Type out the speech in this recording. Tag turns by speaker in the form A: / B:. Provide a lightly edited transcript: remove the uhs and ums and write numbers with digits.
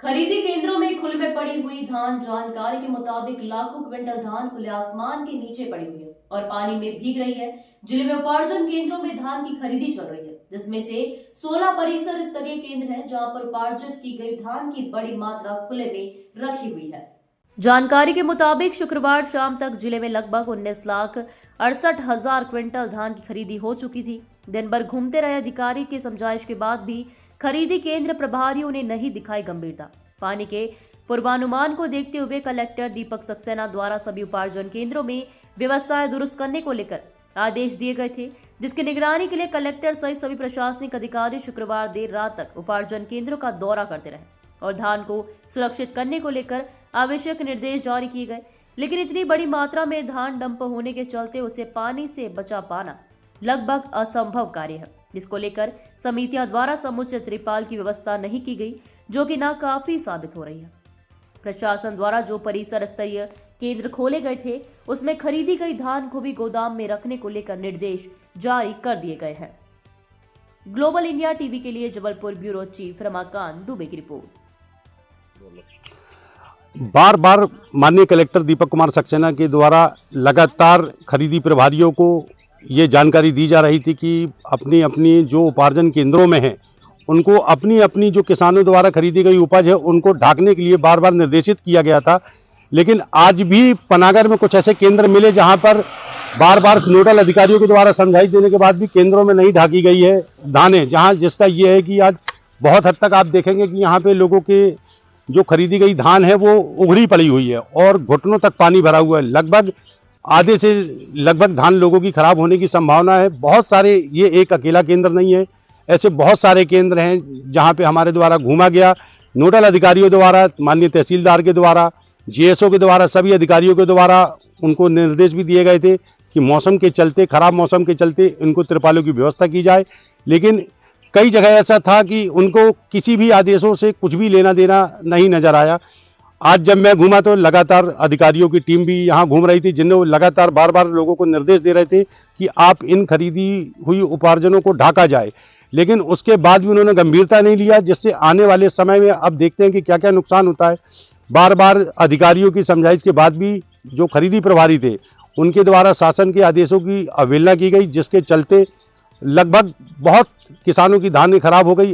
A: खरीदी केंद्रों में खुले में पड़ी हुई धान जानकारी के मुताबिक लाखों क्विंटल धान खुले आसमान के नीचे पड़ी हुई है और पानी में भीग रही है। जिले में उपार्जन केंद्रों में धान की खरीदी चल रही है, जिसमें से 16 परिसर स्तरीय केंद्र हैं, जहां पर उपार्जित की गई धान की बड़ी मात्रा खुले में रखी हुई है। जानकारी के मुताबिक शुक्रवार शाम तक जिले में लगभग 19,68,000 क्विंटल धान की खरीदी हो चुकी थी। दिन भर घूमते रहे अधिकारी के समझाइश के बाद भी खरीदी केंद्र प्रभारियों ने नहीं दिखाई गंभीरता। पानी के पूर्वानुमान को देखते हुए कलेक्टर दीपक सक्सेना द्वारा सभी उपार्जन केंद्रों में व्यवस्थाएं दुरुस्त करने को लेकर आदेश दिए गए थे, जिसकी निगरानी के लिए कलेक्टर सहित सभी प्रशासनिक अधिकारी शुक्रवार देर रात तक उपार्जन केंद्रों का दौरा करते रहे और धान को सुरक्षित करने को लेकर आवश्यक निर्देश जारी किए गए। लेकिन इतनी बड़ी मात्रा में धान डंप होने के चलते उसे पानी से बचा पाना लगभग असंभव कार्य है, जिसको लेकर समितियां द्वारा समुचित त्रिपाल की व्यवस्था नहीं की गई, जो कि नाकाफी साबित हो रही है। प्रशासन द्वारा जो परिसर स्तरीय केंद्र खोले गए थे, उसमें खरीदी गई धान को भी गोदाम में रखने को लेकर निर्देश जारी कर दिए गए हैं। ग्लोबल इंडिया टीवी के लिए जबलपुर ब्यूरो चीफ रमाकांत दुबे की रिपोर्ट।
B: बार बार माननीय कलेक्टर दीपक कुमार सक्सेना के द्वारा लगातार खरीदी प्रभारियों को ये जानकारी दी जा रही थी कि अपनी अपनी जो उपार्जन केंद्रों में हैं, उनको अपनी अपनी जो किसानों द्वारा खरीदी गई उपज है उनको ढाकने के लिए बार बार निर्देशित किया गया था। लेकिन आज भी पनागर में कुछ ऐसे केंद्र मिले जहां पर बार बार नोडल अधिकारियों के द्वारा समझाइश देने के बाद भी केंद्रों में नहीं ढाकी गई है धानें, जहां जिसका ये है कि आज बहुत हद तक आप देखेंगे कि यहाँ पे लोगों के जो खरीदी गई धान है वो उघड़ी पड़ी हुई है और घुटनों तक पानी भरा हुआ है। लगभग आधे से लगभग धान लोगों की खराब होने की संभावना है। बहुत सारे, ये एक अकेला केंद्र नहीं है, ऐसे बहुत सारे केंद्र हैं जहां पे हमारे द्वारा घूमा गया, नोडल अधिकारियों द्वारा, माननीय तहसीलदार के द्वारा, जीएसओ के द्वारा, सभी अधिकारियों के द्वारा उनको निर्देश भी दिए गए थे कि मौसम के चलते, खराब मौसम के चलते इनको तिरपालों की व्यवस्था की जाए। लेकिन कई जगह ऐसा था कि उनको किसी भी आदेशों से कुछ भी लेना देना नहीं नजर आया। आज जब मैं घूमा तो लगातार अधिकारियों की टीम भी यहाँ घूम रही थी, जिन्हें लगातार बार बार लोगों को निर्देश दे रहे थे कि आप इन खरीदी हुई उपार्जनों को ढाका जाए। लेकिन उसके बाद भी उन्होंने गंभीरता नहीं लिया, जिससे आने वाले समय में अब देखते हैं कि क्या क्या नुकसान होता है। बार बार अधिकारियों की समझाइश के बाद भी जो खरीदी प्रभारी थे उनके द्वारा शासन के आदेशों की अवहेलना की गई, जिसके चलते लगभग बहुत किसानों की धान खराब हो गई।